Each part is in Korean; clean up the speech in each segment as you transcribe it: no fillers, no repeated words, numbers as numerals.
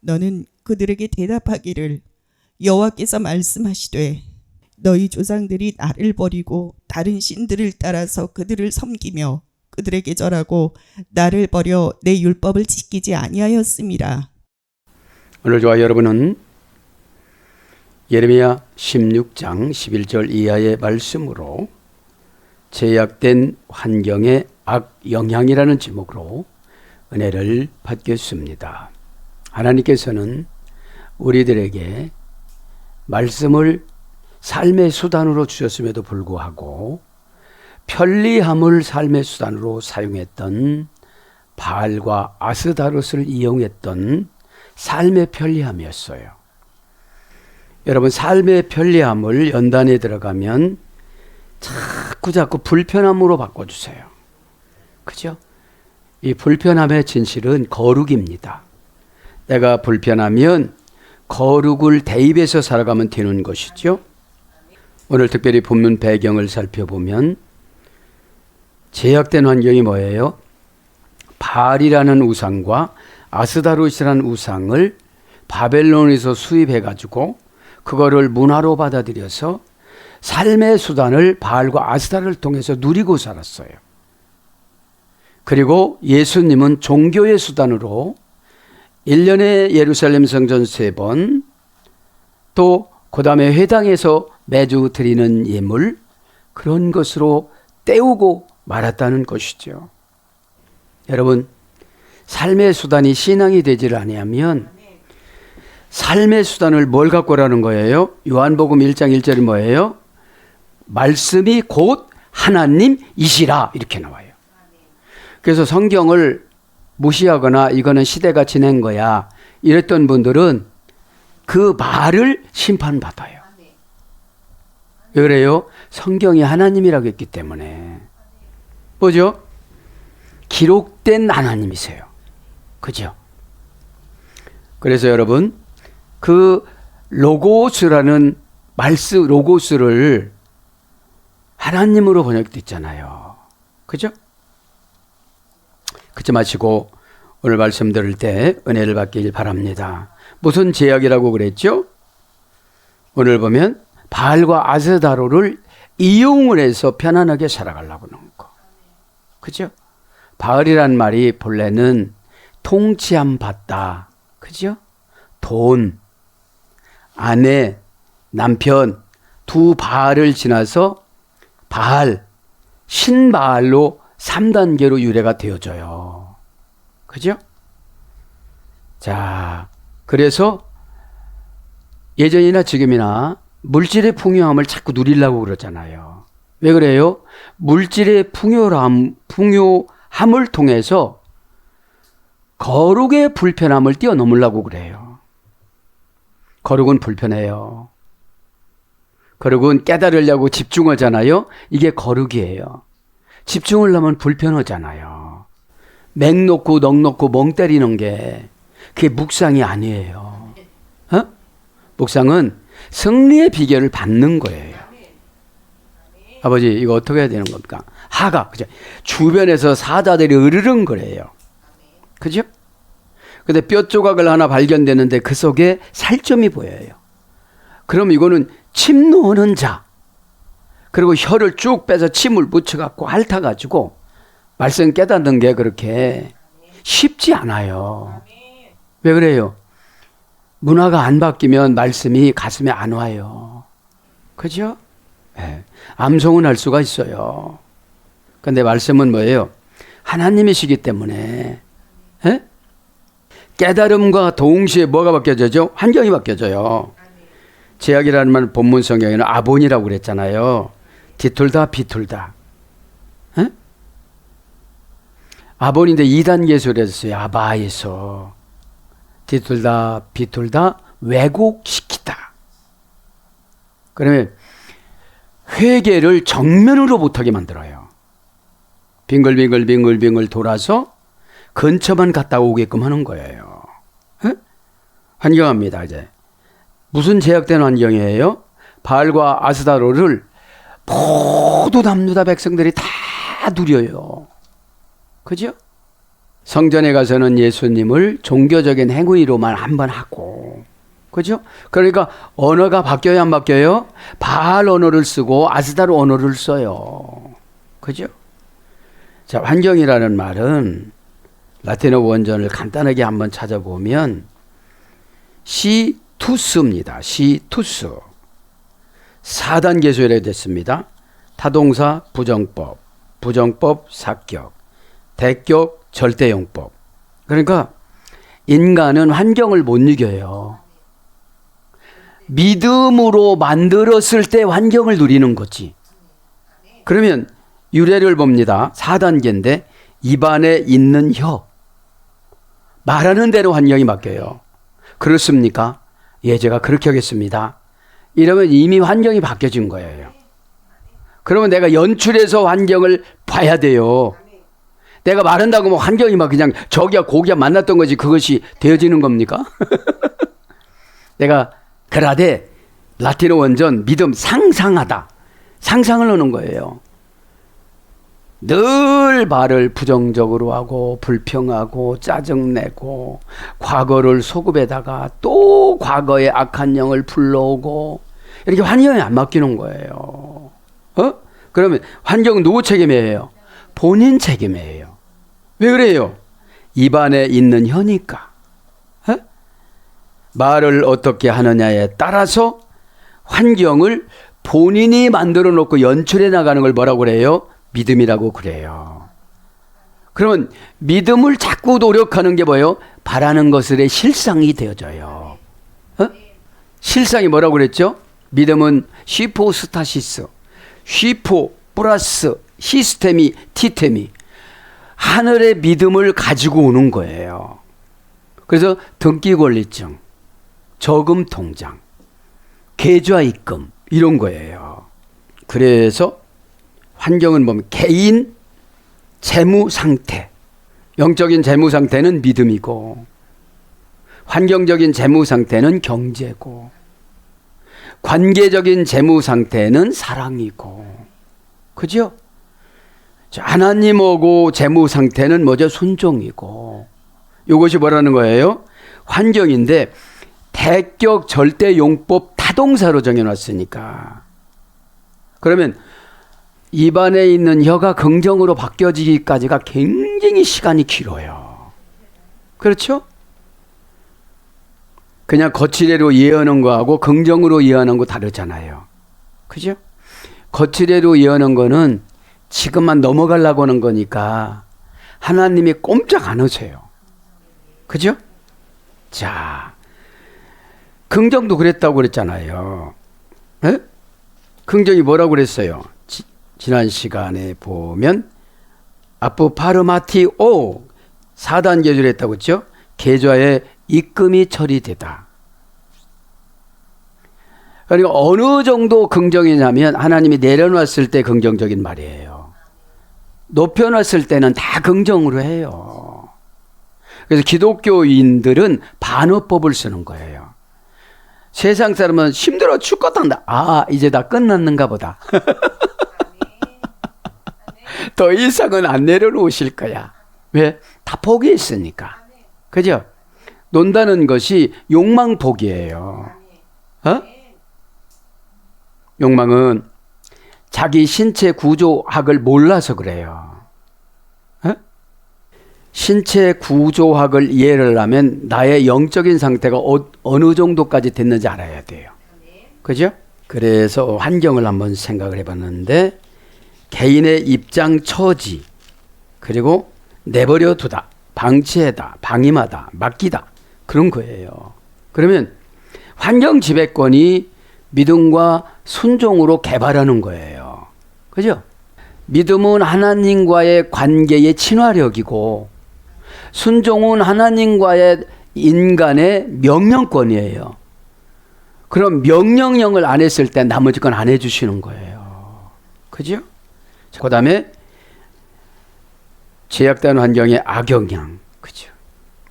너는 그들에게 대답하기를 여호와께서 말씀하시되 너희 조상들이 나를 버리고 다른 신들을 따라서 그들을 섬기며 그들에게 절하고 나를 버려 내 율법을 지키지 아니하였음이라. 오늘 저와 여러분은 예레미야 16장 11절 이하의 말씀으로 제약된 환경의 악영향이라는 제목으로 은혜를 받겠습니다. 하나님께서는 우리들에게 말씀을 삶의 수단으로 주셨음에도 불구하고 편리함을 삶의 수단으로 사용했던 바알과 아스다롯을 이용했던 삶의 편리함이었어요. 여러분, 삶의 편리함을 연단에 들어가면 자꾸 불편함으로 바꿔주세요. 그죠? 이 불편함의 진실은 거룩입니다. 내가 불편하면 거룩을 대입해서 살아가면 되는 것이죠. 오늘 특별히 본문 배경을 살펴보면 제약된 환경이 뭐예요? 바알이라는 우상과 아스다롯이라는 우상을 바벨론에서 수입해가지고 그거를 문화로 받아들여서 삶의 수단을 바알과 아스타를 통해서 누리고 살았어요. 그리고 예수님은 종교의 수단으로 1년에 예루살렘 성전 3번, 또 그 다음에 회당에서 매주 드리는 예물, 그런 것으로 때우고 말았다는 것이죠. 여러분, 삶의 수단이 신앙이 되질 아니하면 삶의 수단을 뭘 갖고 라는 거예요? 요한복음 1장 1절이 뭐예요? 말씀이 곧 하나님이시라, 이렇게 나와요. 그래서 성경을 무시하거나 이거는 시대가 지낸 거야 이랬던 분들은 그 말을 심판받아요. 왜 그래요? 성경이 하나님이라고 했기 때문에. 뭐죠? 기록된 하나님이세요. 그죠? 그래서 여러분, 그 로고스라는 로고스를 하나님으로 번역됐잖아요. 그죠? 그치 마시고 오늘 말씀 들을 때 은혜를 받길 바랍니다. 무슨 제약이라고 그랬죠? 오늘 보면 바알과 아스다롯을 이용을 해서 편안하게 살아가려고 하는 거. 그죠? 바알이란 말이 본래는 통치함 받다. 그죠? 돈, 아내, 남편 두 바알을 지나서 바알, 신바알로 3단계로 유래가 되어져요. 그죠? 자, 그래서 예전이나 지금이나 물질의 풍요함을 자꾸 누리려고 그러잖아요. 왜 그래요? 물질의 풍요함을 통해서 거룩의 불편함을 뛰어넘으려고 그래요. 거룩은 불편해요. 거룩은 깨달으려고 집중하잖아요. 이게 거룩이에요. 집중을 하면 불편하잖아요. 맹 놓고 넋 놓고 멍 때리는 게 그게 묵상이 아니에요. 묵상은 승리의 비결을 받는 거예요. 아버지, 이거 어떻게 해야 되는 겁니까? 하가, 그죠? 주변에서 사자들이 으르렁거려요. 그죠? 근데 뼈 조각을 하나 발견되는데 그 속에 살점이 보여요. 그럼 이거는 침 놓는 자. 그리고 혀를 쭉 빼서 침을 묻혀갖고 핥아가지고 말씀 깨닫는 게 그렇게 쉽지 않아요. 왜 그래요? 문화가 안 바뀌면 말씀이 가슴에 안 와요. 그죠? 네. 암송은 할 수가 있어요. 근데 말씀은 뭐예요? 하나님이시기 때문에 네? 깨달음과 동시에 뭐가 바뀌어져요? 환경이 바뀌어져요. 제약이라는 말 본문 성경에는 아본이라고 그랬잖아요. 뒤틀다 비틀다. 에? 아본인데 2단계 소리를 했어요. 아바에서 뒤틀다 비틀다 왜곡시키다. 그러면 회개를 정면으로 못하게 만들어요. 빙글빙글 돌아서 근처만 갔다 오게끔 하는 거예요. 에? 환경합니다. 이제 무슨 제약된 환경이에요? 바알과 아스다롯을 모두 남유다 백성들이 다 누려요. 그죠? 성전에 가서는 예수님을 종교적인 행위로만 한번 하고, 그죠? 그러니까 언어가 바뀌어야 안 바뀌어요? 바알 언어를 쓰고 아스다르 언어를 써요. 그죠? 자, 환경이라는 말은 라틴어 원전을 간단하게 한번 찾아보면 시투스입니다. 시투스. 4단계 소열에 됐습니다. 타동사 부정법, 부정법 사격, 대격 절대용법. 그러니까 인간은 환경을 못 이겨요. 믿음으로 만들었을 때 환경을 누리는 거지. 그러면 유래를 봅니다. 4단계인데 입안에 있는 혀. 말하는 대로 환경이 바뀌어요. 그렇습니까? 예, 제가 그렇게 하겠습니다. 이러면 이미 환경이 바뀌어진 거예요. 그러면 내가 연출해서 환경을 봐야 돼요. 내가 말한다고 뭐 환경이 막 그냥 저기야 고기야 만났던 거지 그것이 되어지는 겁니까? 내가 그라데 라틴어 원전 믿음 상상하다. 상상을 하는 거예요. 늘 말을 부정적으로 하고 불평하고 짜증내고 과거를 소급에다가 또 과거의 악한 영을 불러오고 이렇게 환경이 안 바뀌는 거예요. 그러면 환경은 누구 책임이에요? 본인 책임이에요. 왜 그래요? 입안에 있는 혀니까. 말을 어떻게 하느냐에 따라서 환경을 본인이 만들어 놓고 연출해 나가는 걸 뭐라고 그래요? 믿음이라고 그래요. 그러면 믿음을 자꾸 노력하는 게 뭐예요? 바라는 것들의 실상이 되어져요. 실상이 뭐라고 그랬죠? 믿음은 시포스타시스, 시포 플러스 시스템이 티템이 하늘의 믿음을 가지고 오는 거예요. 그래서 등기권리증, 저금통장, 계좌입금 이런 거예요. 그래서 환경은 보면 개인 재무 상태, 영적인 재무 상태는 믿음이고 환경적인 재무 상태는 경제고 관계적인 재무 상태는 사랑이고, 그죠? 하나님하고 재무 상태는 뭐죠? 순종이고. 이것이 뭐라는 거예요? 환경인데 대격 절대용법 타동사로 정해놨으니까. 그러면 입안에 있는 혀가 긍정으로 바뀌어지기까지가 굉장히 시간이 길어요. 그렇죠? 그냥 거칠애로 이해하는 거하고 긍정으로 이해하는 거 다르잖아요. 그죠? 거칠애로 이해하는 거는 지금만 넘어가려고 하는 거니까 하나님이 꼼짝 안 하세요. 그죠? 자, 긍정도 그랬다고 그랬잖아요. 에? 긍정이 뭐라고 그랬어요? 지난 시간에 보면 아프파르마티오 4단계 계좌를 했다고 했죠? 계좌에 입금이 처리되다. 그러니까 어느 정도 긍정이냐면 하나님이 내려놨을 때 긍정적인 말이에요. 높여놨을 때는 다 긍정으로 해요. 그래서 기독교인들은 반어법을 쓰는 거예요. 세상 사람은 힘들어 죽겠단다. 아, 이제 다 끝났는가 보다. 더 이상은 안 내려놓으실 거야. 왜? 다 포기했으니까. 그죠? 논다는 것이 욕망 포기예요. 욕망은 자기 신체 구조학을 몰라서 그래요. 신체 구조학을 이해를 하면 나의 영적인 상태가 어느 정도까지 됐는지 알아야 돼요. 그죠? 그래서 환경을 한번 생각을 해봤는데 개인의 입장 처지, 그리고 내버려 두다, 방치하다, 방임하다, 맡기다, 그런 거예요. 그러면 환경 지배권이 믿음과 순종으로 개발하는 거예요. 그죠? 믿음은 하나님과의 관계의 친화력이고 순종은 하나님과의 인간의 명령권이에요. 그럼 명령형을 안 했을 때 나머지 건 안 해주시는 거예요. 그죠? 그 다음에 제약된 환경의 악영향. 그죠?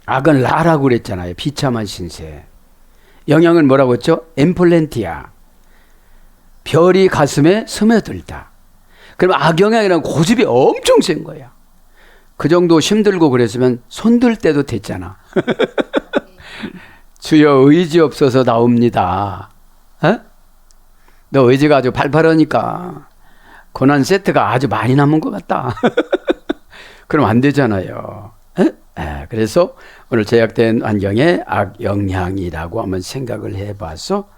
악은 라라고 그랬잖아요. 비참한 신세. 영향은 뭐라고 했죠? 엠플렌티아. 별이 가슴에 스며들다. 그럼 악영향이라는 고집이 엄청 센 거야. 그 정도 힘들고 그랬으면 손들 때도 됐잖아. 주여 의지 없어서 나옵니다. 어? 너 의지가 아주 팔팔하니까 고난 세트가 아주 많이 남은 것 같다. 그럼 안 되잖아요. 그래서 오늘 제약된 환경에 악영향이라고 한번 생각을 해봐서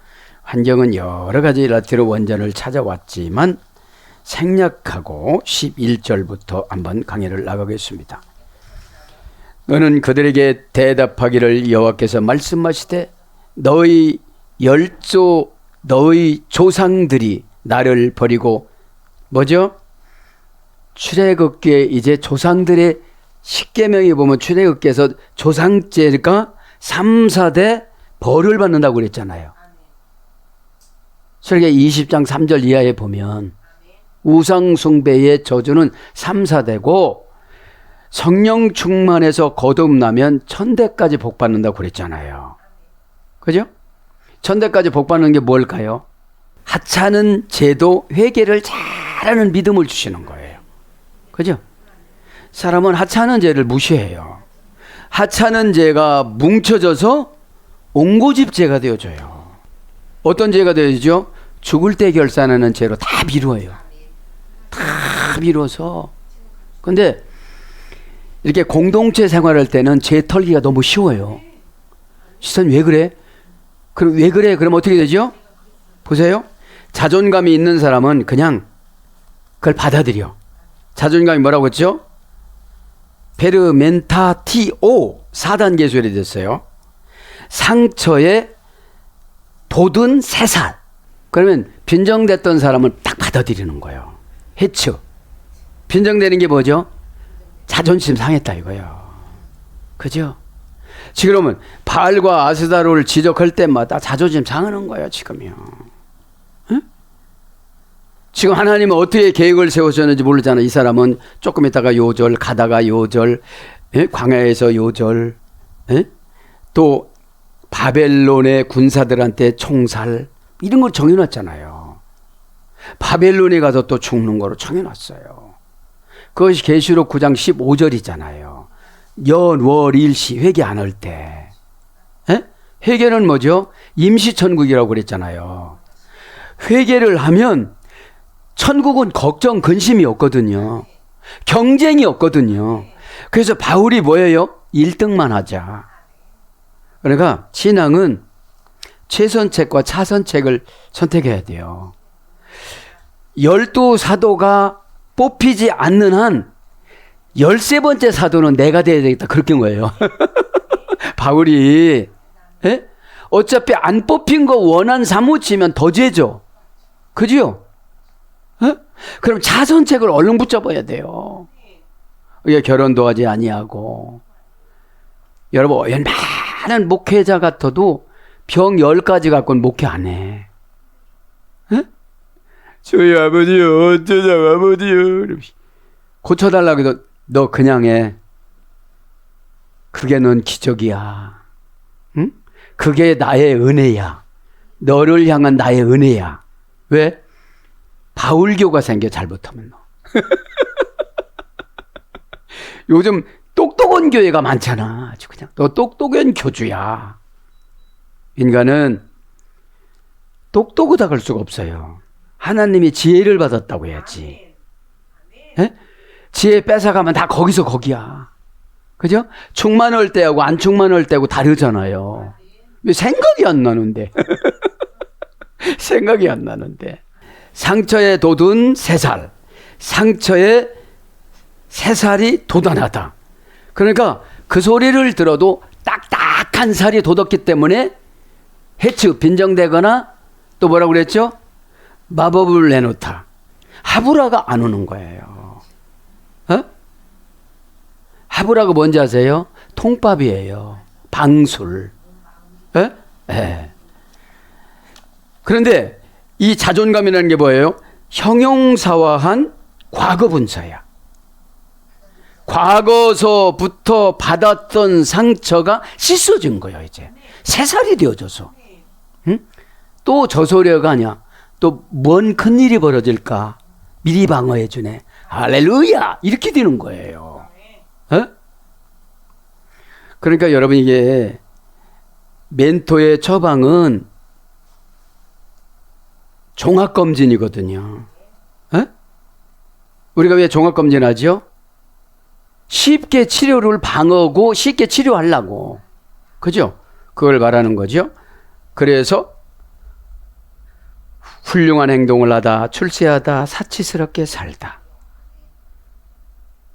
환경은 여러 가지 라티로 원전을 찾아왔지만 생략하고 11절부터 한번 강의를 나가겠습니다. 너는 그들에게 대답하기를 여호와께서 말씀하시되 너희 조상들이 나를 버리고 뭐죠? 출애굽기에 이제 조상들의 십계명에 보면 출애굽기에서 조상제가 3, 4대 벌을 받는다고 그랬잖아요. 설계기 20장 3절 이하에 보면 우상 숭배의 저주는 3, 4대고 성령 충만해서 거듭나면 1000대까지 복 받는다고 그랬잖아요. 그죠? 1000대까지 복 받는 게 뭘까요? 하찮은 죄도 회개를 잘하는 믿음을 주시는 거예요. 그죠? 사람은 하찮은 죄를 무시해요. 하찮은 죄가 뭉쳐져서 옹고집죄가 되어져요. 어떤 죄가 되어지죠? 죽을 때 결산하는 죄로 다 미루어요. 다 미뤄서. 근데 이렇게 공동체 생활할 때는 죄 털기가 너무 쉬워요. 시선 왜 그래? 그럼 왜 그래? 그럼 어떻게 되죠? 보세요. 자존감이 있는 사람은 그냥 그걸 받아들여. 자존감이 뭐라고 했죠? 베르멘타티오 4단계 소리 됐어요. 상처에 돋은 새살. 그러면 빈정됐던 사람은 딱 받아들이는 거예요. 해츠. 빈정되는 게 뭐죠? 자존심 상했다 이거예요. 그죠? 지금은 바알과 아스다로를 지적할 때마다 자존심 상하는 거예요. 지금요. 응? 지금 하나님은 어떻게 계획을 세우셨는지 모르잖아요. 이 사람은 조금 있다가 요절, 가다가 요절, 광야에서 요절, 또 바벨론의 군사들한테 총살 이런 걸 정해놨잖아요. 바벨론에 가서 또 죽는 거로 정해놨어요. 그것이 계시록 9장 15절이잖아요. 연, 월, 일시 회개 안 할 때. 회개는 뭐죠? 임시천국이라고 그랬잖아요. 회개를 하면 천국은 걱정, 근심이 없거든요. 경쟁이 없거든요. 그래서 바울이 뭐예요? 1등만 하자. 그러니까 신앙은 최선책과 차선책을 선택해야 돼요. 12사도가 뽑히지 않는 한 13번째 사도는 내가 돼야 되겠다. 그렇게 거예요. 바울이 어차피 안 뽑힌 거 원한 사무치면 더 죄죠. 그죠? 그럼 차선책을 얼른 붙잡아야 돼요. 이게 결혼도 하지 아니하고. 여러분 웬만한 목회자 같아도 병 10가지 갖고는 목회 안 해. 저희 아버지요, 어쩌자고 아버지요. 고쳐달라고 해도 너 그냥 해. 그게 넌 기적이야. 응? 그게 나의 은혜야. 너를 향한 나의 은혜야. 왜? 바울교가 생겨 잘못하면 너. 요즘 똑똑한 교회가 많잖아. 아주 그냥 너 똑똑한 교주야. 인간은 똑똑하다 할 수가 없어요. 하나님이 지혜를 받았다고 해야지. 지혜 뺏어가면 다 거기서 거기야. 그죠? 충만할 때하고 안 충만할 때하고 다르잖아요. 왜 생각이 안 나는데. 생각이 안 나는데. 상처에 돋은 새살. 상처에 새살이 돋아나다. 그러니까 그 소리를 들어도 딱딱한 살이 돋았기 때문에 해츠, 빈정되거나 또 뭐라고 그랬죠? 마법을 내놓다. 하브라가 안 오는 거예요. 하브라가 뭔지 아세요? 통밥이에요. 방술. 그런데 이 자존감이라는 게 뭐예요? 형용사화한 과거 분사야. 과거서부터 받았던 상처가 씻어진 거예요. 이제 새살이 되어져서. 또 저 소리가 아니야. 또 뭔 큰일이 벌어질까 미리 방어해 주네. 할렐루야 이렇게 되는 거예요. 어? 그러니까 여러분 이게 멘토의 처방은 종합검진이거든요. 어? 우리가 왜 종합검진하죠? 쉽게 치료를 방어고 쉽게 치료하려고. 그죠? 그걸 말하는 거죠. 그래서 훌륭한 행동을 하다, 출세하다, 사치스럽게 살다.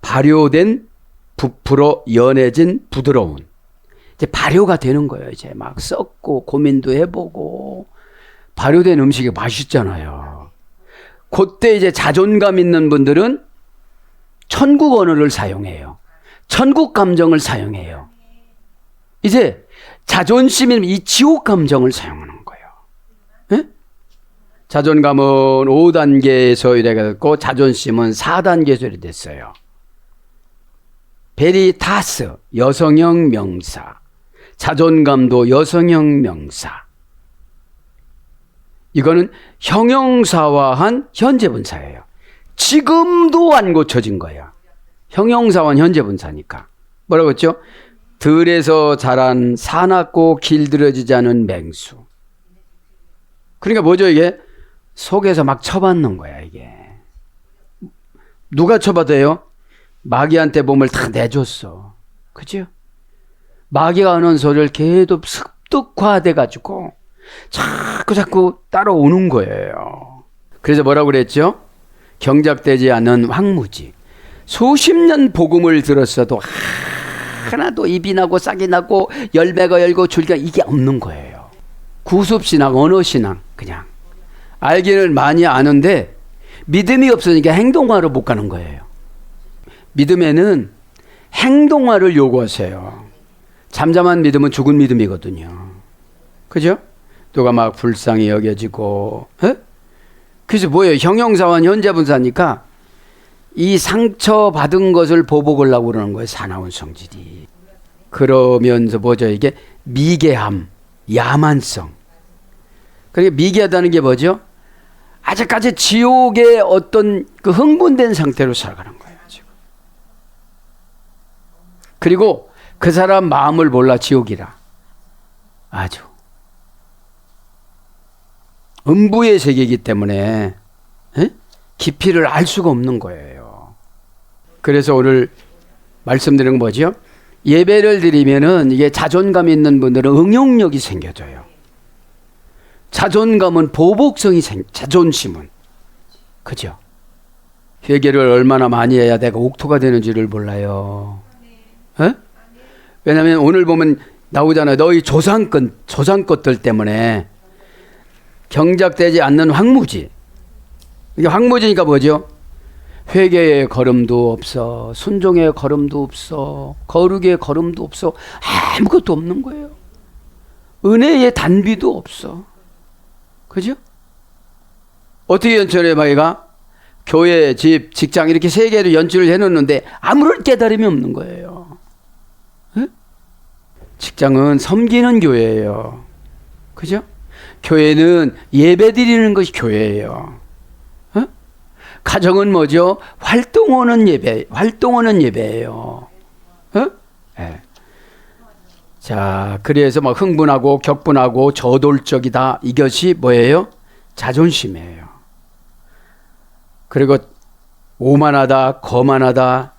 발효된 부풀어 연해진 부드러운. 이제 발효가 되는 거예요. 이제 막 썩고 고민도 해보고. 발효된 음식이 맛있잖아요. 그때 이제 자존감 있는 분들은 천국 언어를 사용해요. 천국 감정을 사용해요. 이제 자존심이 이 지옥 감정을 사용하는 거예요. 네? 자존감은 5단계에서 이래갖고 자존심은 4단계에서 이래 됐어요. 베리타스, 여성형 명사. 자존감도 여성형 명사. 이거는 형용사화한 현재분사예요. 지금도 안 고쳐진 거예요. 형용사화한 현재분사니까. 뭐라고 했죠? 들에서 자란 사납고 길들여지지 않은 맹수. 그러니까 뭐죠 이게? 속에서 막 쳐받는 거야 이게. 누가 쳐받아요? 마귀한테 몸을 다 내줬어. 그죠? 마귀가 하는 소리를 계속 습득화돼 가지고 자꾸 따라오는 거예요. 그래서 뭐라고 그랬죠? 경작되지 않은 황무지. 수십 년 복음을 들었어도 하나도 입이 나고 싹이 나고 열매가 열고 줄기가 이게 없는 거예요. 구습신앙, 언어신앙 그냥. 알기는 많이 아는데 믿음이 없으니까 행동화로 못 가는 거예요. 믿음에는 행동화를 요구하세요. 잠잠한 믿음은 죽은 믿음이거든요. 그죠? 누가 막 불쌍히 여겨지고, 에? 그래서 뭐예요? 형용사와 현재분사니까 이 상처받은 것을 보복을 하고 그러는 거예요. 사나운 성질이. 그러면서 뭐죠? 이게 미개함, 야만성. 그러니까 미개하다는 게 뭐죠? 아직까지 지옥의 어떤 그 흥분된 상태로 살아가는 거예요. 지금. 그리고 그 사람 마음을 몰라 지옥이라. 아주. 음부의 세계이기 때문에 에? 깊이를 알 수가 없는 거예요. 그래서 오늘 말씀드린 건 뭐죠? 예배를 드리면은 이게 자존감 있는 분들은 응용력이 생겨져요. 자존감은 보복성이 자존심은. 그죠? 회개를 얼마나 많이 해야 내가 옥토가 되는지를 몰라요. 에? 왜냐하면 오늘 보면 나오잖아요. 너희 조상 것들 때문에 경작되지 않는 황무지. 이게 황무지니까 뭐죠? 회개의 걸음도 없어. 순종의 걸음도 없어. 거룩의 걸음도 없어. 아무것도 없는 거예요. 은혜의 단비도 없어. 그죠? 어떻게 연출해 마이가? 교회, 집, 직장 이렇게 세 개를 연출을 해놓는데 아무런 깨달음이 없는 거예요. 에? 직장은 섬기는 교회예요. 그죠? 교회는 예배 드리는 것이 교회예요. 어? 가정은 뭐죠? 활동하는 예배예요. 어? 네. 자, 그래서 막 흥분하고 격분하고 저돌적이다. 이것이 뭐예요? 자존심이에요. 그리고 오만하다, 거만하다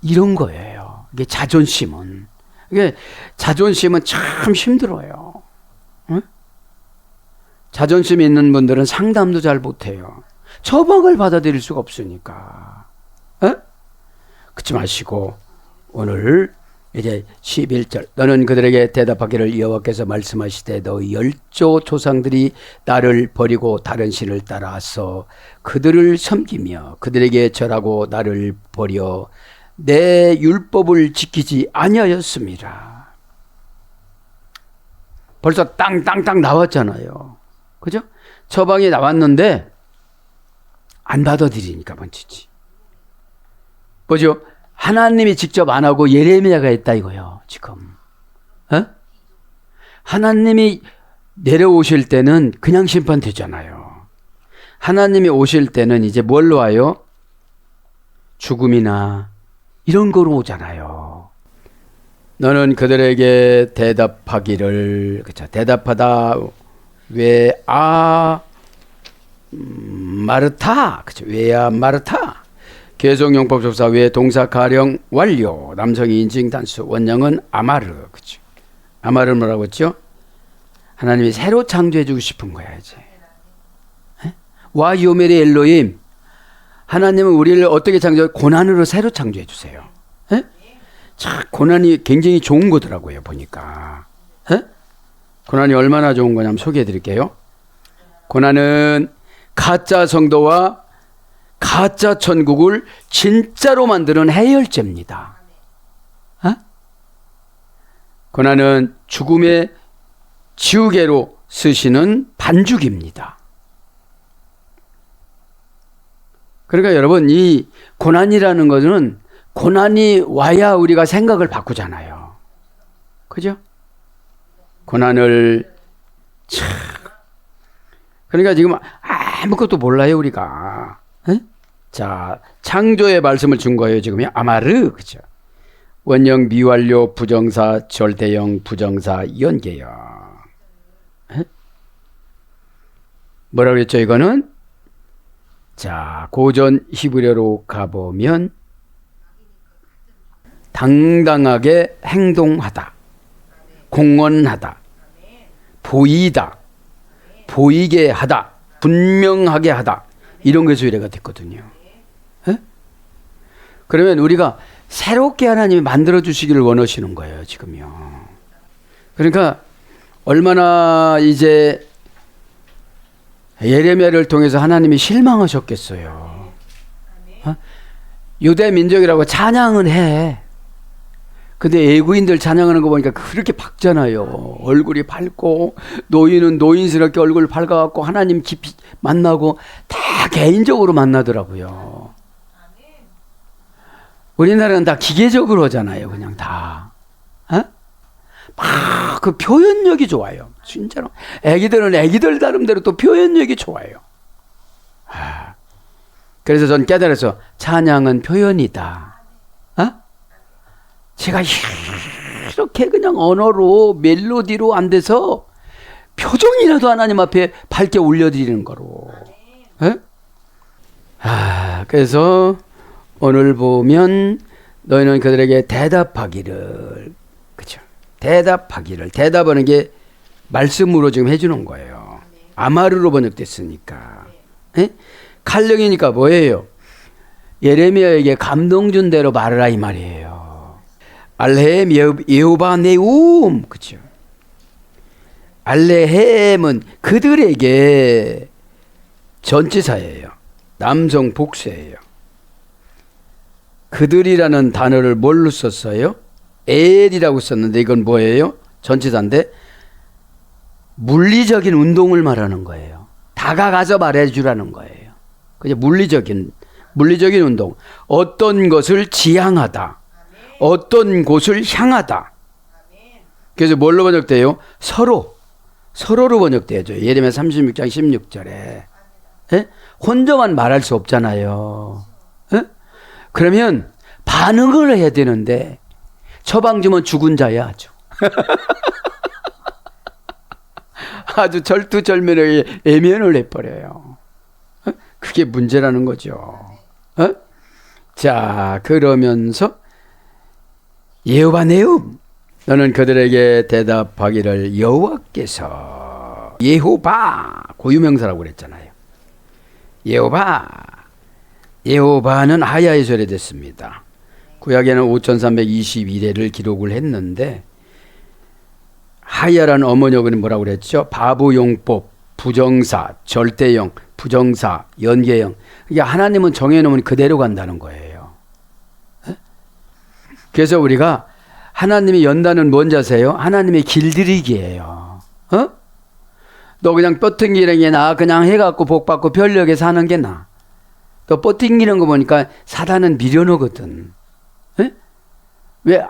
이런 거예요. 이게 자존심은. 이게 자존심은 참 힘들어요. 어? 자존심이 있는 분들은 상담도 잘 못해요. 처방을 받아들일 수가 없으니까. 어? 그렇지 마시고 오늘 이제 11절 너는 그들에게 대답하기를 여호와께서 말씀하시되 너희 열조 조상들이 나를 버리고 다른 신을 따라서 그들을 섬기며 그들에게 절하고 나를 버려 내 율법을 지키지 아니하였습니다. 벌써 땅땅땅 나왔잖아요. 그죠? 처방이 나왔는데 안 받아들이니까 번지지. 뭐죠? 하나님이 직접 안 하고 예레미야가 했다 이거요. 지금. 어? 하나님이 내려오실 때는 그냥 심판되잖아요. 하나님이 오실 때는 이제 뭘로 와요? 죽음이나 이런 거로 오잖아요. 너는 그들에게 대답하기를, 그쵸? 대답하다, 마르타, 그쵸? 왜야 마르타. 계속용법 접사 왜 동사 가령 완료. 남성이 인칭 단수. 원형은 아마르, 그쵸? 아마르 뭐라고 했죠? 하나님이 새로 창조해 주고 싶은 거야 이제. 와 요메리 엘로임. 하나님은 우리를 어떻게 창조해? 고난으로 새로 창조해 주세요. 참 고난이 굉장히 좋은 거더라고요 보니까. 고난이 얼마나 좋은 거냐면 소개해 드릴게요. 고난은 가짜 성도와 가짜 천국을 진짜로 만드는 해열제입니다. 고난은 죽음의 지우개로 쓰시는 반죽입니다. 그러니까 여러분, 이 고난이라는 것은 고난이 와야 우리가 생각을 바꾸잖아요. 그죠? 고난을 그러니까 지금 아무것도 몰라요 우리가. 자, 창조의 말씀을 준 거예요 지금요. 아마르, 그죠? 원형 미완료 부정사 절대형 부정사 연계형. 뭐라고 그랬죠 이거는? 자, 고전 히브리어로 가보면 당당하게 행동하다, 공언하다, 보이다, 보이게 하다, 분명하게 하다, 이런 게 수일해가 됐거든요. 그러면 우리가 새롭게 하나님이 만들어 주시기를 원하시는 거예요 지금요. 그러니까 얼마나 이제 예레미야를 통해서 하나님이 실망하셨겠어요. 유대 민족이라고 찬양은 해. 근데 애구인들 찬양하는 거 보니까 그렇게 밝잖아요. 얼굴이 밝고, 노인은 노인스럽게 얼굴 밝아갖고 하나님 깊이 만나고 다 개인적으로 만나더라고요. 우리나라는 다 기계적으로 하잖아요. 그냥 다. 막 그 표현력이 좋아요. 진짜로. 애기들은 애기들 나름대로 또 표현력이 좋아요. 그래서 전 깨달아서 찬양은 표현이다. 제가 이렇게 그냥 언어로 멜로디로 안 돼서 표정이라도 하나님 앞에 밝게 올려드리는 거로. 그래서 오늘 보면 너희는 그들에게 대답하기를, 그죠? 대답하기를. 대답하는 게 말씀으로 지금 해주는 거예요. 아마르로 번역됐으니까. 칼령이니까 뭐예요? 예레미야에게 감동 준 대로 말하라 이 말이에요. 알레헴 예호바 네움, 그죠? 알레헴은 그들에게 전치사예요. 남성 복수예요. 그들이라는 단어를 뭘로 썼어요? 엘이라고 썼는데 이건 뭐예요? 전치사인데 물리적인 운동을 말하는 거예요. 다가가서 말해주라는 거예요. 그냥 물리적인 운동. 어떤 것을 지향하다. 어떤 곳을 향하다. 그래서 뭘로 번역돼요? 서로로 번역되죠. 예레미야 36장 16절에. 혼자만 말할 수 없잖아요. 그러면 반응을 해야 되는데 처방 주면 죽은 자야 아주. 아주 절투절면하게 애면을 해버려요. 그게 문제라는 거죠. 자, 그러면서 여호와 네움, 너는 그들에게 대답하기를 여호와께서, 예호바 고유명사라고 그랬잖아요. 여호바는 하야에 절에됐습니다. 구약에는 5322대를 기록을 했는데 하야라는 어머니어는 뭐라고 그랬죠? 바보용법, 부정사, 절대형, 부정사, 연계형. 그러니까 하나님은 정해놓으면 그대로 간다는 거예요. 그래서 우리가 하나님이 연다는 뭔지 아세요? 하나님의 길들이기예요. 너 그냥 뻗팅기는 게 나아? 그냥 해갖고 복받고 별력에 사는 게 나아? 또 뻗팅기는 거 보니까 사단은 미련하거든. 왜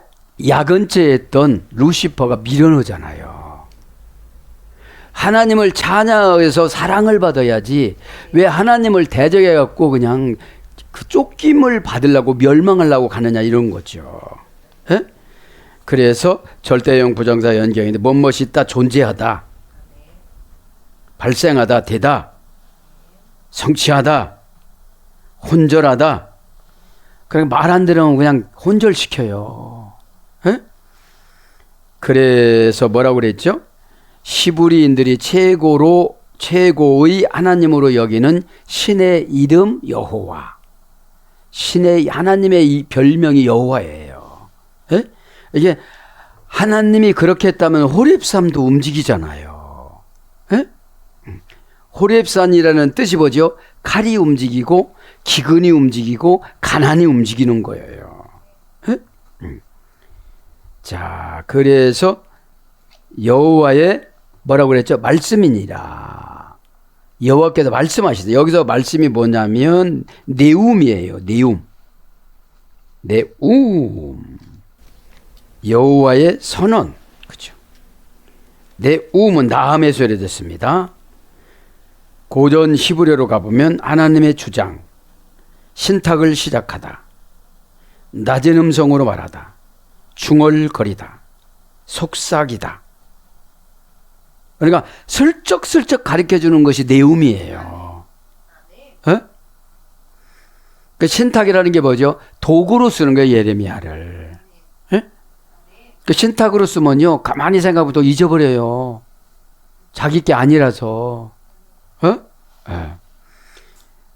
야근죄 했던 루시퍼가 미련하잖아요. 하나님을 찬양해서 사랑을 받아야지 왜 하나님을 대적해갖고 그냥 그 쫓김을 받으려고 멸망하려고 가느냐 이런 거죠. 예? 그래서 절대형 부정사 연경인데 뭐뭇이 있다 존재하다, 발생하다, 되다, 성취하다, 혼절하다. 그러니까 말 안 들으면 그냥 혼절시켜요. 예? 그래서 뭐라고 그랬죠? 시브리인들이 최고의 하나님으로 여기는 신의 이름 여호와. 신의 하나님의 이 별명이 여호와예요. 예? 이게 하나님이 그렇게 했다면 호렙산도 움직이잖아요. 예? 호렙산이라는 뜻이 뭐죠? 칼이 움직이고 기근이 움직이고 가난이 움직이는 거예요. 예? 자, 그래서 여호와의 뭐라고 그랬죠? 말씀이니라. 여호와께서 말씀하시다. 여기서 말씀이 뭐냐면 네움이에요. 네움. 네움. 여호와의 선언. 그렇죠. 네움은 나함에 소개됐습니다. 고전 히브리어로 가보면 하나님의 주장, 신탁을 시작하다, 낮은 음성으로 말하다, 중얼거리다, 속삭이다. 그러니까 슬쩍슬쩍 가르쳐주는 것이 네움이에요. 어? 그 신탁이라는 게 뭐죠? 도구로 쓰는 거예요, 예레미야를. 예? 그 신탁으로 쓰면요, 가만히 생각하면 또 잊어버려요. 자기 게 아니라서. 어? 예.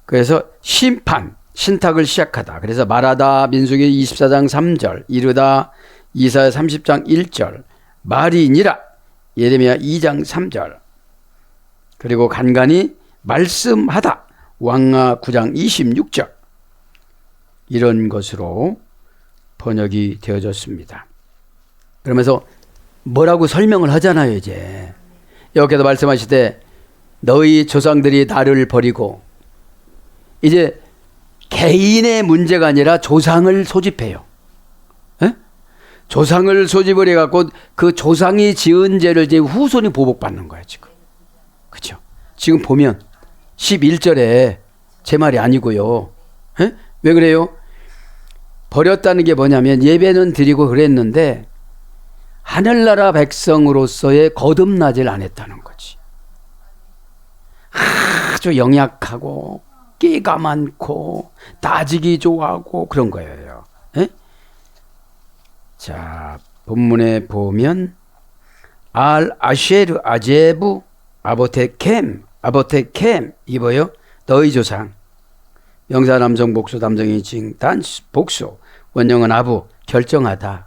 그래서 심판, 신탁을 시작하다. 그래서 말하다, 민수기 24장 3절, 이르다, 이사야 30장 1절, 말이니라, 예레미야 2장 3절, 그리고 간간히 말씀하다, 왕하 9장 26절, 이런 것으로 번역이 되어졌습니다. 그러면서 뭐라고 설명을 하잖아요. 이제 여기서 말씀하시되 너희 조상들이 나를 버리고, 이제 개인의 문제가 아니라 조상을 소집해요. 에? 조상을 소집을 해갖고 그 조상이 지은 죄를 이제 후손이 보복받는 거예요, 지금. 그렇죠? 지금 보면 11절에 제 말이 아니고요. 에? 왜 그래요? 버렸다는 게 뭐냐면 예배는 드리고 그랬는데 하늘나라 백성으로서의 거듭나질 안 했다는 거지. 아주 영약하고 끼가 많고 따지기 좋아하고 그런 거예요. 에? 자, 본문에 보면 알 아쉐르 아제부 아보테켐 이 뭐요? 너희 조상. 명사 남성 복수 담정인칭 단수 복수 원형은 아부 결정하다.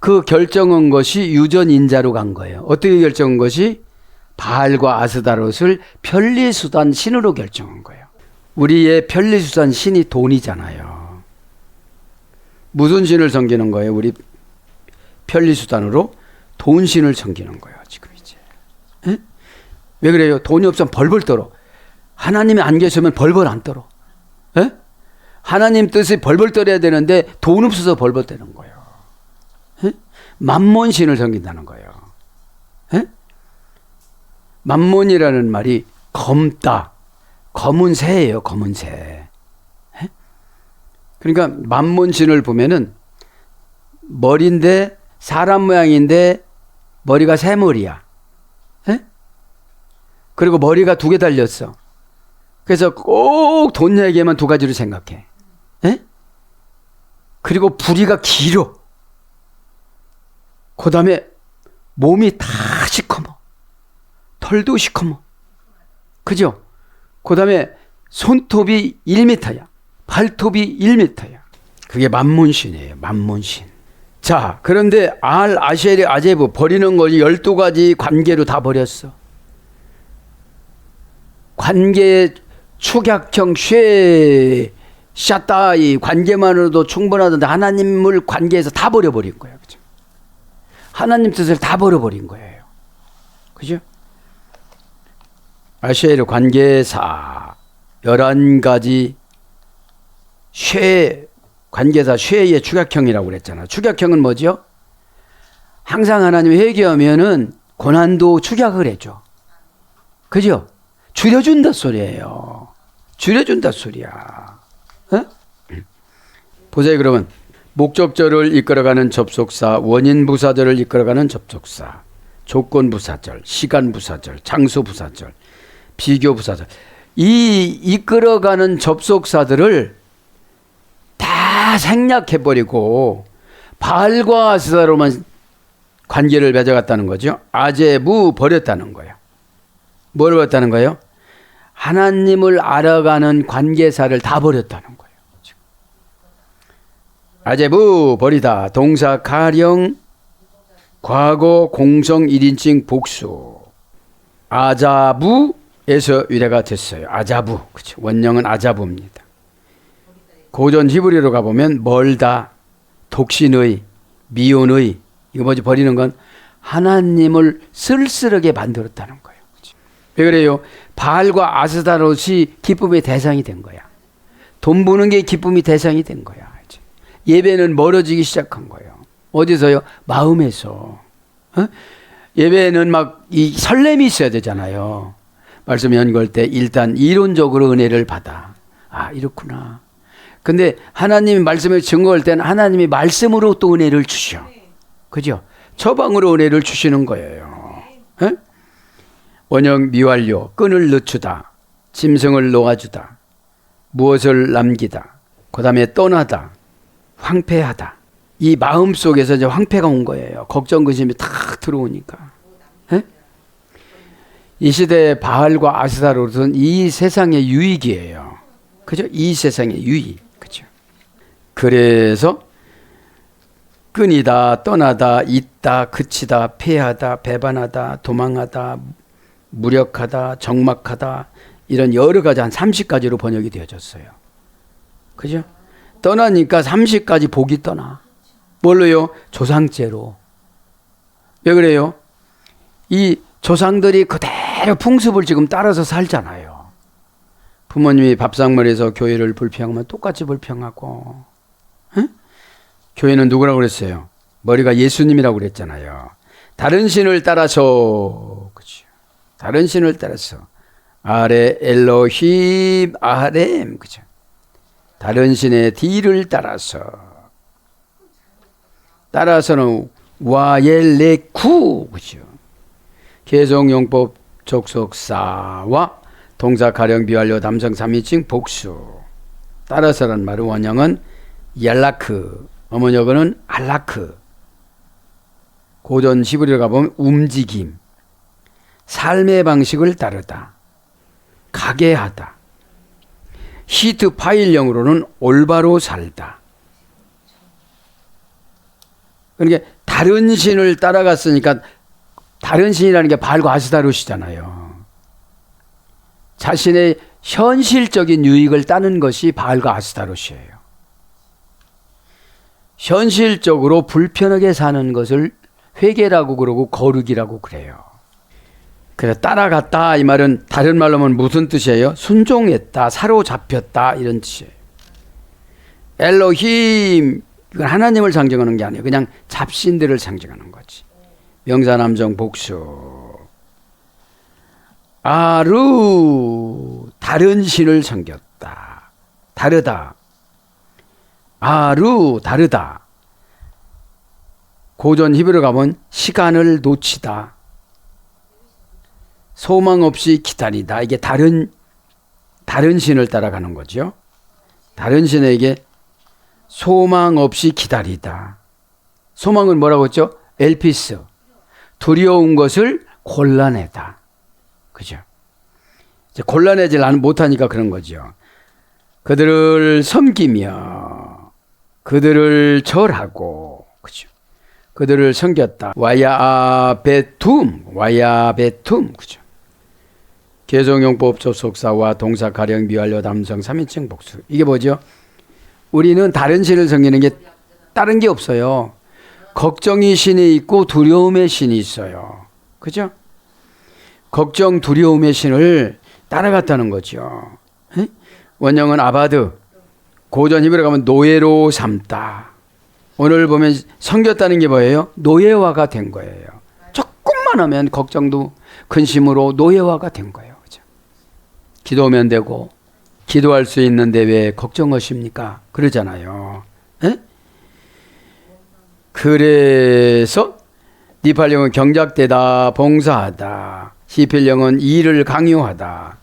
그 결정한 것이 유전인자로 간 거예요. 어떻게 결정한 것이? 바알과 아스다롯을 편리수단 신으로 결정한 거예요. 우리의 편리수단 신이 돈이잖아요. 무슨 신을 섬기는 거예요? 우리 편리수단으로 돈신을 섬기는 거예요. 지금 이제. 에? 왜 그래요? 돈이 없으면 벌벌 떨어. 하나님이 안 계시면 벌벌 안 떨어. 에? 하나님 뜻이 벌벌 떨어야 되는데 돈 없어서 벌벌 떠는 거예요. 에? 만몬신을 섬긴다는 거예요. 에? 만몬이라는 말이 검다. 검은 새예요. 검은 새. 에? 그러니까 만몬신을 보면은 머리인데 사람 모양인데 머리가 새 머리야. 에? 그리고 머리가 2개 달렸어. 그래서 꼭 돈 얘기만 2가지로 생각해. 에? 그리고 부리가 길어. 그 다음에 몸이 다 시커머. 털도 시커머. 그죠? 그 다음에 손톱이 1m야. 발톱이 1m야. 그게 만몬신이에요. 만몬신. 자, 그런데 알 아쉐리 아제부 버리는 것이 12가지 관계로 다 버렸어. 관계의 축약형 쉐 샤따이 관계만으로도 충분하던데 하나님을 관계에서 다 버려버린 거예요. 그죠? 하나님 뜻을 다 버려버린 거예요. 그죠? 아쉐르 관계사 11가지 쉐 관계사 쉐의 축약형이라고 그랬잖아. 축약형은 뭐죠? 항상 하나님 회개하면은 고난도 축약을 해줘. 그죠? 줄여준다 소리예요. 줄여준다 소리야. 어? 보세요. 그러면 목적절을 이끌어가는 접속사, 원인부사절을 이끌어가는 접속사, 조건부사절, 시간부사절, 장소부사절, 비교부사절. 이 이끌어가는 접속사들을 다 생략해버리고 바알과 아스다로만 관계를 맺어갔다는 거죠. 아제부 버렸다는 거예요. 뭘 버렸다는 거예요? 하나님을 알아가는 관계사를 다 버렸다는 거예요. 아제부 버리다. 동사 가령 과거 공성 1인칭 복수. 아자부에서 유래가 됐어요. 아자부. 그렇죠. 원형은 아자부입니다. 고전 히브리어로 가보면 멀다, 독신의, 미온의, 이거 뭐지? 버리는 건 하나님을 쓸쓸하게 만들었다는 거예요. 그렇죠. 왜 그래요? 바알과 아스타롯이 기쁨의 대상이 된 거야. 돈 버는 게 기쁨의 대상이 된 거야. 예배는 멀어지기 시작한 거예요. 어디서요? 마음에서. 예배는 막 이 설렘이 있어야 되잖아요. 말씀 연구할 때 일단 이론적으로 은혜를 받아. 아, 이렇구나. 근데 하나님이 말씀을 증거할 때는 하나님이 말씀으로 또 은혜를 주셔. 그죠? 처방으로 은혜를 주시는 거예요. 에? 원형 미완료, 끈을 늦추다, 짐승을 놓아주다, 무엇을 남기다, 그 다음에 떠나다, 황폐하다. 이 마음 속에서 이제 황폐가 온 거예요. 걱정, 근심이 탁 들어오니까. 에? 이 시대의 바알과 아스타롯은 이 세상의 유익이에요. 그죠? 이 세상의 유익. 그죠? 그래서 끊이다, 떠나다, 있다, 그치다, 폐하다, 배반하다, 도망하다, 무력하다, 적막하다, 이런 여러 가지 한 30가지로 번역이 되어졌어요. 그죠? 떠나니까 30가지 복이 떠나. 뭘로요? 조상죄로. 왜 그래요? 이 조상들이 그대로 풍습을 지금 따라서 살잖아요. 부모님이 밥상머리에서 교회를 불평하면 똑같이 불평하고. 응? 교회는 누구라고 그랬어요? 머리가 예수님이라고 그랬잖아요. 다른 신을 따라서, 그죠? 다른 신을 따라서. 아레 엘로힘 아렘, 그죠? 다른 신의 뒤를 따라서는 와엘레쿠, 그죠? 개성용법 접속사와 동사 가령 비완료 담성 3인칭 복수. 따라서란 말은 원형은 얄라크, 어머니어는 알라크. 고전 히브리어 가보면 움직임, 삶의 방식을 따르다, 가게 하다. 히트 파일형으로는 올바로 살다. 그러니까 다른 신을 따라갔으니까 다른 신이라는 게 바알과 아스타롯이잖아요. 자신의 현실적인 유익을 따는 것이 바알과 아스타롯이에요. 현실적으로 불편하게 사는 것을 회개라고 그러고 거룩이라고 그래요. 그래서 따라갔다 이 말은 다른 말로 하면 무슨 뜻이에요? 순종했다, 사로잡혔다 이런 뜻이에요. 엘로힘, 이건 하나님을 상징하는 게 아니에요. 그냥 잡신들을 상징하는 거지. 명사남성 복수. 아루, 다른 신을 섬겼다. 다르다. 아루, 다르다. 고전 히브리어 가면 시간을 놓치다. 소망 없이 기다리다. 이게 다른 신을 따라가는 거죠. 다른 신에게 소망 없이 기다리다. 소망은 뭐라고 했죠? 엘피스. 두려운 것을 골라내다. 그죠? 이제 골라내질 못하니까 그런 거죠. 그들을 섬기며 그들을 절하고, 그죠? 그들을 섬겼다. 와야베툼, 그죠? 개성용법 접속사와 동사 가령 미완료 담성 3인칭 복수. 이게 뭐죠? 우리는 다른 신을 섬기는 게 다른 게 없어요. 걱정의 신이 있고 두려움의 신이 있어요. 그죠? 걱정, 두려움의 신을 따라갔다는 거죠. 에? 원형은 아바드. 고전 히브리어 가면 노예로 삼다. 오늘 보면 섬겼다는 게 뭐예요? 노예화가 된 거예요. 조금만 하면 걱정도 근심으로 노예화가 된 거예요. 그죠? 기도하면 되고 기도할 수 있는데 왜 걱정하십니까? 그러잖아요. 에? 그래서 니팔령은 경작되다, 봉사하다. 시필령은 일을 강요하다.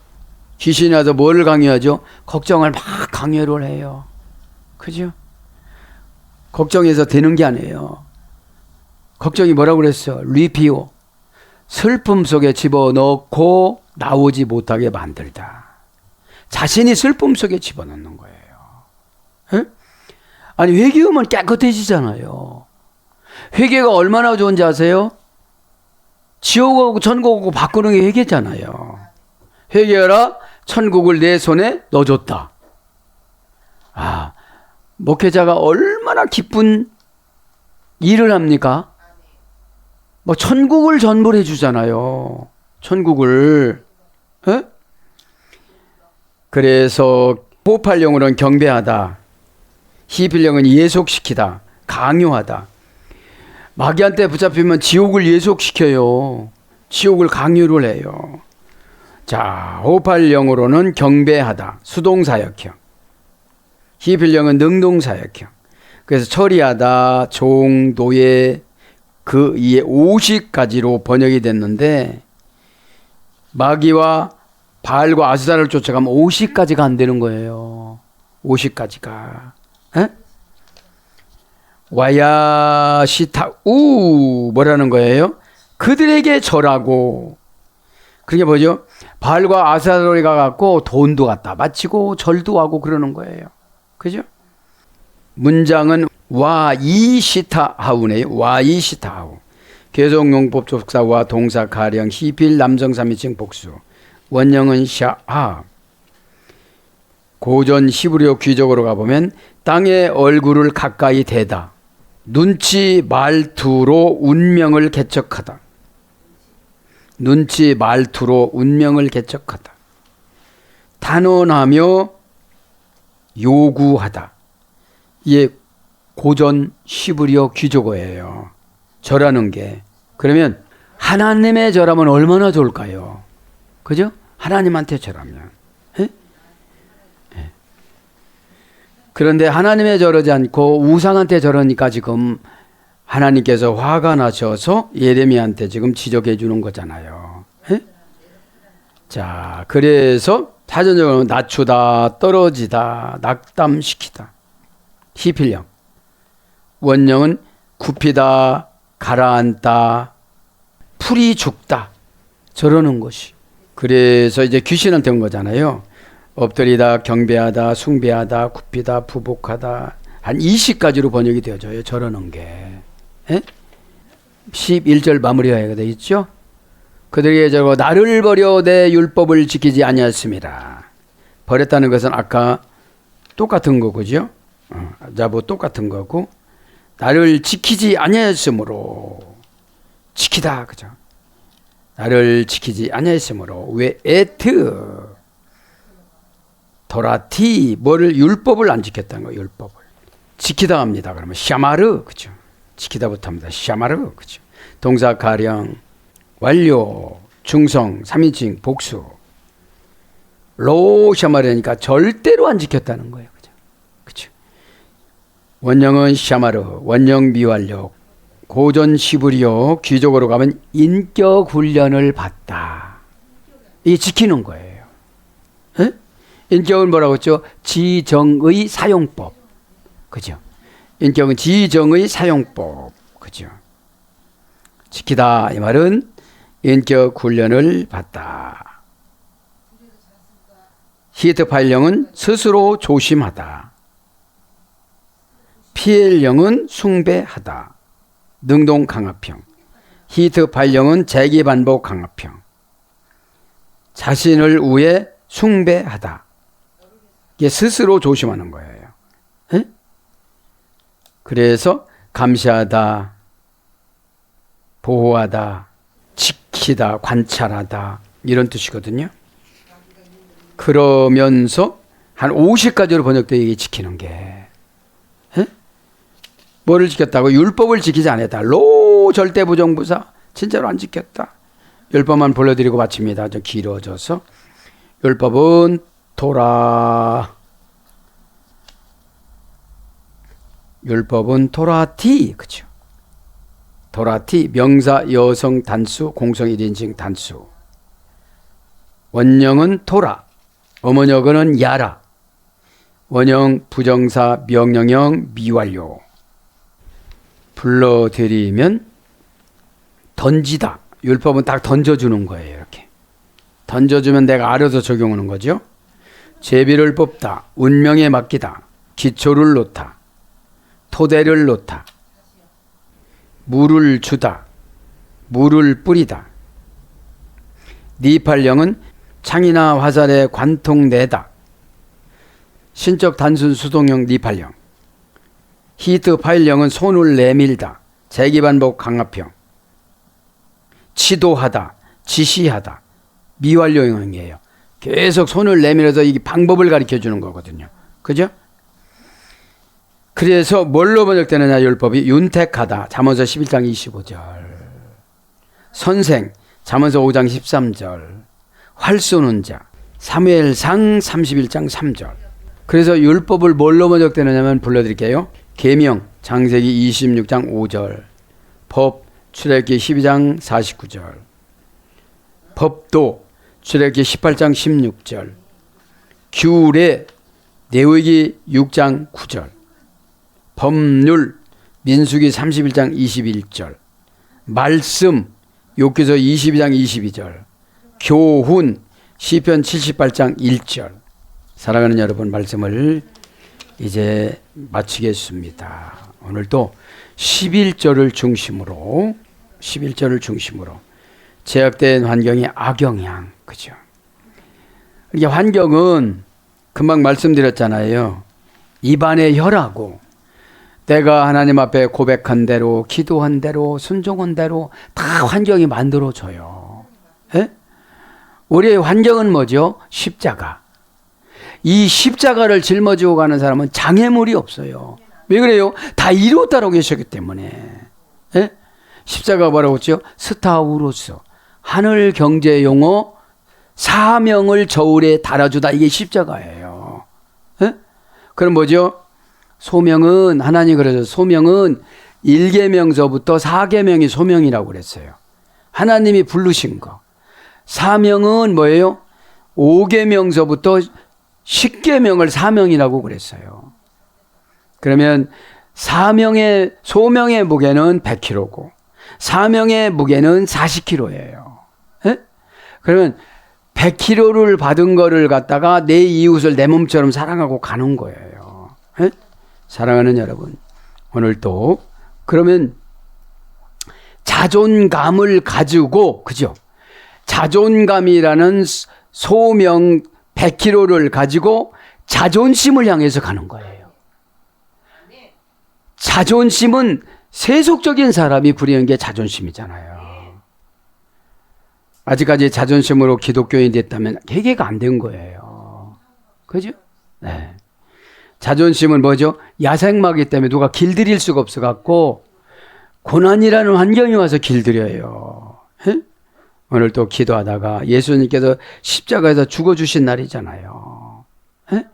귀신이 와서 뭐를 강요하죠? 걱정을 막 강요를 해요. 그죠? 걱정해서 되는 게 아니에요. 걱정이 뭐라고 그랬어? 리피오. 슬픔 속에 집어넣고 나오지 못하게 만들다. 자신이 슬픔 속에 집어넣는 거예요. 에? 아니, 회개하면 깨끗해지잖아요. 회개가 얼마나 좋은지 아세요? 지옥하고 천국하고 바꾸는 게 회개잖아요. 회개하라, 천국을 내 손에 넣어줬다. 아, 목회자가 얼마나 기쁜 일을 합니까? 뭐 천국을 전부해 주잖아요. 천국을. 에? 그래서 보팔령으로는 경배하다. 히필령은 예속시키다. 강요하다. 마귀한테 붙잡히면 지옥을 예속시켜요. 지옥을 강요를 해요. 자, 호팔령으로는 경배하다. 수동사역형. 히필령은 능동사역형. 그래서 처리하다, 종, 노예, 그 이에 오식까지로 번역이 됐는데, 마귀와 바알과 아스다를 쫓아가면 오식까지가 안 되는 거예요. 오식까지가. 에? 와야시타우 뭐라는 거예요? 그들에게 절하고. 그게 뭐죠? 바알과 아스타로가 갖고 돈도 갖다 바치고 절도 하고 그러는 거예요. 그죠? 문장은 와이시타하우네요. 와이시타하우. 개성용법 족사와 동사 가령 히필 남성 3인칭 복수. 원형은 샤하. 고전 히브리어 귀적으로 가보면 땅의 얼굴을 가까이 대다. 눈치 말투로 운명을 개척하다. 눈치 말투로 운명을 개척하다. 탄원하며 요구하다. 이게 고전 히브리어 귀족어예요. 절하는 게. 그러면 하나님의 절하면 얼마나 좋을까요? 그죠? 하나님한테 절하면. 에? 에. 그런데 하나님의 절하지 않고 우상한테 절하니까 지금 하나님께서 화가 나셔서 예레미야한테 지금 지적해 주는 거잖아요. 에? 자, 그래서 사전적으로 낮추다, 떨어지다, 낙담시키다. 히필령. 원령은 굽히다, 가라앉다, 풀이 죽다. 저러는 것이. 그래서 이제 귀신한테 온 거잖아요. 엎드리다, 경배하다, 숭배하다, 굽히다, 부복하다. 한 20가지로 번역이 되어져요. 저러는 게. 에? 11절 마무리가 되어 있죠. 그들에게 저거 나를 버려 내 율법을 지키지 아니하였습니다. 버렸다는 것은 아까 똑같은 거고죠. 자부 똑같은 거고, 나를 지키지 아니하였으므로. 지키다, 그죠? 나를 지키지 아니하였으므로. 왜 에트 도라티 뭐를 율법을 안 지켰다는 거예요. 율법을 지키다 합니다. 그러면 샤마르, 그죠? 지키다부터 합니다. 샤마르, 그죠? 동사 가령, 완료, 충성, 3인칭, 복수. 로 샤마르니까 절대로 안 지켰다는 거예요. 그죠? 그죠? 원형은 샤마르, 원형 미완료. 고전 히브리어 귀족으로 가면 인격 훈련을 받다. 이게 지키는 거예요. 에? 인격은 뭐라고 했죠? 지정의 사용법. 그죠? 인격은 지정의 사용법. 그죠? 지키다 이 말은 인격 훈련을 받다. 히트팔령은 스스로 조심하다. 피엘령은 숭배하다. 능동 강압형. 히트팔령은 재기 반복 강압형. 자신을 위해 숭배하다. 이게 스스로 조심하는 거예요. 에? 그래서 감시하다, 보호하다, 지키다, 관찰하다 이런 뜻이거든요. 그러면서 한 50가지로 번역되어 이게 지키는 게. 에? 뭐를 지켰다고? 율법을 지키지 않았다. 로 절대 부정부사. 진짜로 안 지켰다. 율법만 불러드리고 마칩니다. 좀 길어져서. 율법은 토라, 율법은 토라티, 그죠? 토라티, 명사 여성 단수, 공성 1인칭 단수. 원형은 토라, 어머니어는 야라. 원형 부정사 명령형 미완료. 불러드리면 던지다. 율법은 딱 던져주는 거예요. 이렇게 던져주면 내가 알아서 적용하는 거죠. 제비를 뽑다, 운명에 맡기다, 기초를 놓다, 토대를 놓다, 물을 주다, 물을 뿌리다. 니팔령은 창이나 화살에 관통 내다. 신적 단순 수동형 니팔령. 히트 파일령은 손을 내밀다, 재기반복 강압형. 지도하다, 지시하다, 미완료형이에요. 계속 손을 내밀어서 이게 방법을 가르쳐 주는 거거든요. 그죠? 그래서 뭘로 번역되느냐, 율법이? 윤택하다, 잠언서 11장 25절. 선생, 잠언서 5장 13절. 활 쏘는 자, 사무엘상 31장 3절. 그래서 율법을 뭘로 번역되느냐면 불러드릴게요. 계명, 창세기 26장 5절. 법, 출애굽기 12장 49절. 법도, 출애굽기 18장 16절. 규례, 레위기 6장 9절. 법률, 민수기 31장 21절. 말씀, 욥기서 22장 22절. 교훈, 시편 78장 1절. 사랑하는 여러분, 말씀을 이제 마치겠습니다. 오늘도 11절을 중심으로 제약된 환경의 악영향, 그죠? 이게 환경은 금방 말씀드렸잖아요. 입안의 혀라고. 내가 하나님 앞에 고백한 대로, 기도한 대로, 순종한 대로 다 환경이 만들어져요. 예? 우리의 환경은 뭐죠? 십자가. 이 십자가를 짊어지고 가는 사람은 장애물이 없어요. 왜 그래요? 다 이루었다라고 계셨기 때문에. 예? 십자가 뭐라고 했죠? 스타우로스. 하늘 경제 용어, 사명을 저울에 달아주다. 이게 십자가예요. 예? 그럼 뭐죠? 소명은, 하나님 그래서 소명은 1계명서부터 4계명이 소명이라고 그랬어요. 하나님이 부르신 거. 사명은 뭐예요? 5계명서부터 10계명을 사명이라고 그랬어요. 그러면 소명의 무게는 100kg고 사명의 무게는 40kg예요. 예? 그러면 100kg를 받은 거를 갖다가 내 이웃을 내 몸처럼 사랑하고 가는 거예요. 예? 사랑하는 여러분, 오늘도 그러면 자존감을 가지고, 그죠? 자존감이라는 소명 100kg를 가지고 자존심을 향해서 가는 거예요. 자존심은 세속적인 사람이 부리는 게 자존심이잖아요. 아직까지 자존심으로 기독교인이 됐다면 해결가 안 된 거예요. 그죠? 네. 자존심은 뭐죠? 야생마기 때문에 누가 길들일 수가 없어갖고 고난이라는 환경이 와서 길들여요. 에? 오늘 또 기도하다가 예수님께서 십자가에서 죽어주신 날이잖아요. 에?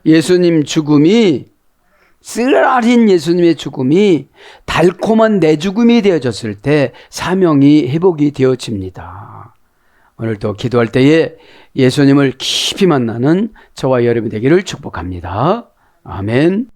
예수님 죽음이, 쓰라린 예수님의 죽음이 달콤한 내 죽음이 되어졌을 때 사명이 회복이 되어집니다. 오늘 또 기도할 때에 예수님을 깊이 만나는 저와 여러분 되기를 축복합니다. 아멘.